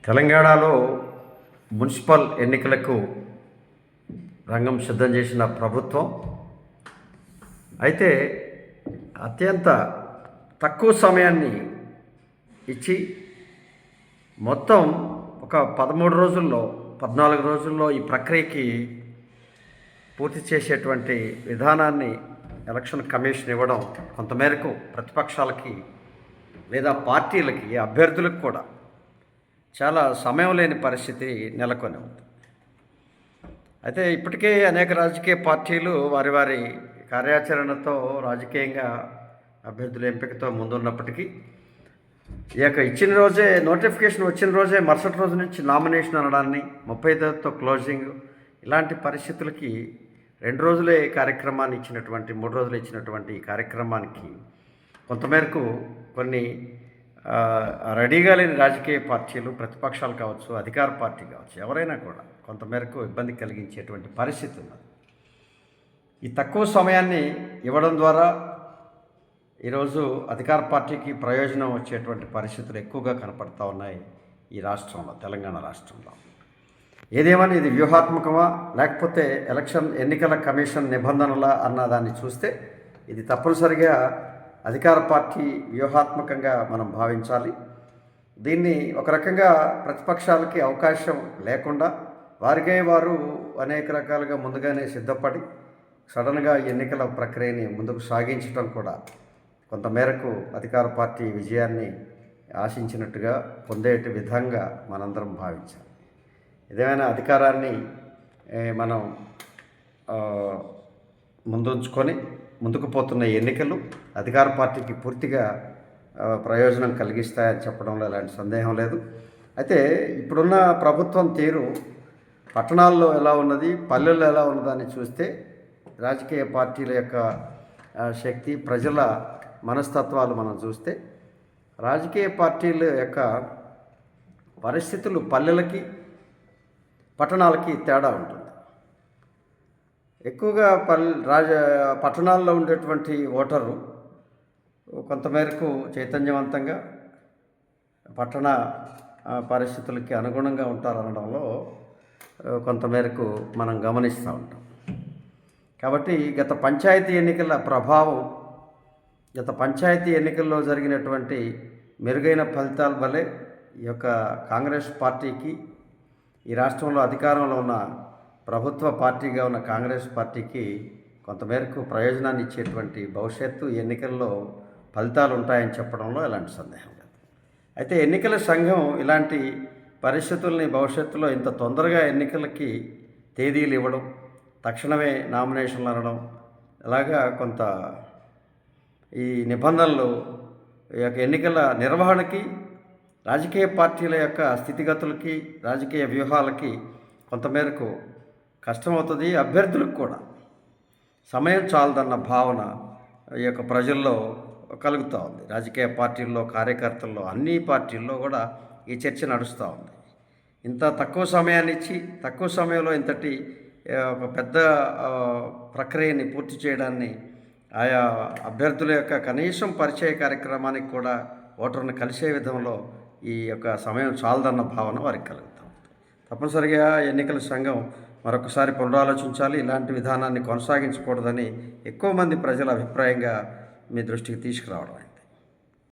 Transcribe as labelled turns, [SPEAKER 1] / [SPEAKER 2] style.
[SPEAKER 1] తెలంగాణలో మున్సిపల్ ఎన్నికలకు రంగం సిద్ధం చేసిన ప్రభుత్వం అయితే అత్యంత తక్కువ సమయాన్ని ఇచ్చి మొత్తం ఒక 13 రోజుల్లో 14 రోజుల్లో ఈ ప్రక్రియకి పూర్తి చేసేటువంటి విధానాన్ని ఎలక్షన్ కమిషన్ ఇవ్వడం కొంతమేరకు ప్రతిపక్షాలకి లేదా పార్టీలకి అభ్యర్థులకు కూడా చాలా సమయం లేని పరిస్థితి నెలకొని ఉంది. అయితే ఇప్పటికే అనేక రాజకీయ పార్టీలు వారి వారి కార్యాచరణతో రాజకీయంగా అభ్యర్థుల ఎంపికతో ముందున్నప్పటికీ ఇచ్చిన రోజే నోటిఫికేషన్ వచ్చిన రోజే మరుసటి రోజు నుంచి నామినేషన్ అనడాన్ని 35తో క్లోజింగ్ ఇలాంటి పరిస్థితులకి 2 రోజులే కార్యక్రమాన్ని ఇచ్చినటువంటి 3 రోజులు ఇచ్చినటువంటి ఈ కార్యక్రమానికి కొంతమేరకు కొన్ని రెడీగా లేని రాజకీయ పార్టీలు ప్రతిపక్షాలు కావచ్చు, అధికార పార్టీ కావచ్చు, ఎవరైనా కూడా కొంతమేరకు ఇబ్బంది కలిగించేటువంటి పరిస్థితి ఉన్నది. ఈ తక్కువ సమయాన్ని ఇవ్వడం ద్వారా ఈరోజు అధికార పార్టీకి ప్రయోజనం వచ్చేటువంటి పరిస్థితులు ఎక్కువగా కనపడతా ఉన్నాయి ఈ రాష్ట్రంలో, తెలంగాణ రాష్ట్రంలో. ఏదేమని ఇది వ్యూహాత్మకమా లేకపోతే ఎన్నికల కమిషన్ నిబంధనలా అన్నదాన్ని చూస్తే ఇది తప్పనిసరిగా అధికార పార్టీ వ్యూహాత్మకంగా మనం భావించాలి. దీన్ని ఒక రకంగా ప్రతిపక్షాలకి అవకాశం లేకుండా వారికే వారు అనేక రకాలుగా ముందుగానే సిద్ధపడి సడన్గా ఎన్నికల ప్రక్రియని ముందుకు సాగించడం కూడా కొంతమేరకు అధికార పార్టీ విజయాన్ని ఆశించినట్టుగా పొందేటి విధంగా మనందరం భావించాలి. ఏదైనా అధికారాన్ని మనం ముందుంచుకొని ముందుకు పోతున్న ఎన్నికలు అధికార పార్టీకి పూర్తిగా ప్రయోజనం కలిగిస్తాయని చెప్పడంలో ఎలాంటి సందేహం లేదు. అయితే ఇప్పుడున్న ప్రభుత్వం తీరు పట్టణాల్లో ఎలా ఉన్నది, పల్లెల్లో ఎలా ఉన్నదని చూస్తే రాజకీయ పార్టీల యొక్క శక్తి, ప్రజల మనస్తత్వాలు మనం చూస్తే రాజకీయ పార్టీల యొక్క పరిస్థితులు పల్లెలకి పట్టణాలకి తేడా ఉంటుంది. ఎక్కువగా పట్టణాల్లో ఉండేటువంటి ఓటరు కొంతమేరకు చైతన్యవంతంగా పట్టణ పరిస్థితులకి అనుగుణంగా ఉంటారనడంలో కొంతమేరకు మనం గమనిస్తూ ఉంటాం. కాబట్టి గత పంచాయతీ ఎన్నికల ప్రభావం, గత పంచాయతీ ఎన్నికల్లో జరిగినటువంటి మెరుగైన ఫలితాల వల్లే ఈ యొక్క కాంగ్రెస్ పార్టీకి, ఈ రాష్ట్రంలో అధికారంలో ఉన్న ప్రభుత్వ పార్టీగా ఉన్న కాంగ్రెస్ పార్టీకి కొంతమేరకు ప్రయోజనాన్ని ఇచ్చేటువంటి భవిష్యత్తు ఎన్నికల్లో ఫలితాలు ఉంటాయని చెప్పడంలో ఎలాంటి సందేహం లేదు. అయితే ఎన్నికల సంఘం ఇలాంటి పరిస్థితుల్ని భవిష్యత్తులో ఇంత తొందరగా ఎన్నికలకి తేదీలు ఇవ్వడం, తక్షణమే నామినేషన్లు అనడం, అలాగా కొంత ఈ నిబంధనలు ఈ యొక్క ఎన్నికల నిర్వహణకి, రాజకీయ పార్టీల యొక్క స్థితిగతులకి, రాజకీయ వ్యూహాలకి కొంతమేరకు కష్టమవుతుంది. అభ్యర్థులకు కూడా సమయం చాలదన్న భావన ఈ యొక్క ప్రజల్లో కలుగుతూ ఉంది. రాజకీయ పార్టీల్లో, కార్యకర్తల్లో, అన్ని పార్టీల్లో కూడా ఈ చర్చ నడుస్తూ ఉంది. ఇంత తక్కువ సమయాన్ని ఇచ్చి తక్కువ సమయంలో ఇంతటి ఒక పెద్ద ప్రక్రియని పూర్తి చేయడాన్ని ఆయా అభ్యర్థుల యొక్క కనీసం పరిచయ కార్యక్రమానికి కూడా ఓటర్ని కలిసే విధంలో ఈ యొక్క సమయం చాలదన్న భావన వారికి కలుగుతూ ఉంది. తప్పనిసరిగా ఎన్నికల సంఘం మరొకసారి పునరాలోచించాలి. ఇలాంటి విధానాన్ని కొనసాగించకూడదని ఎక్కువ మంది ప్రజల అభిప్రాయంగా మీ దృష్టికి తీసుకురావడం.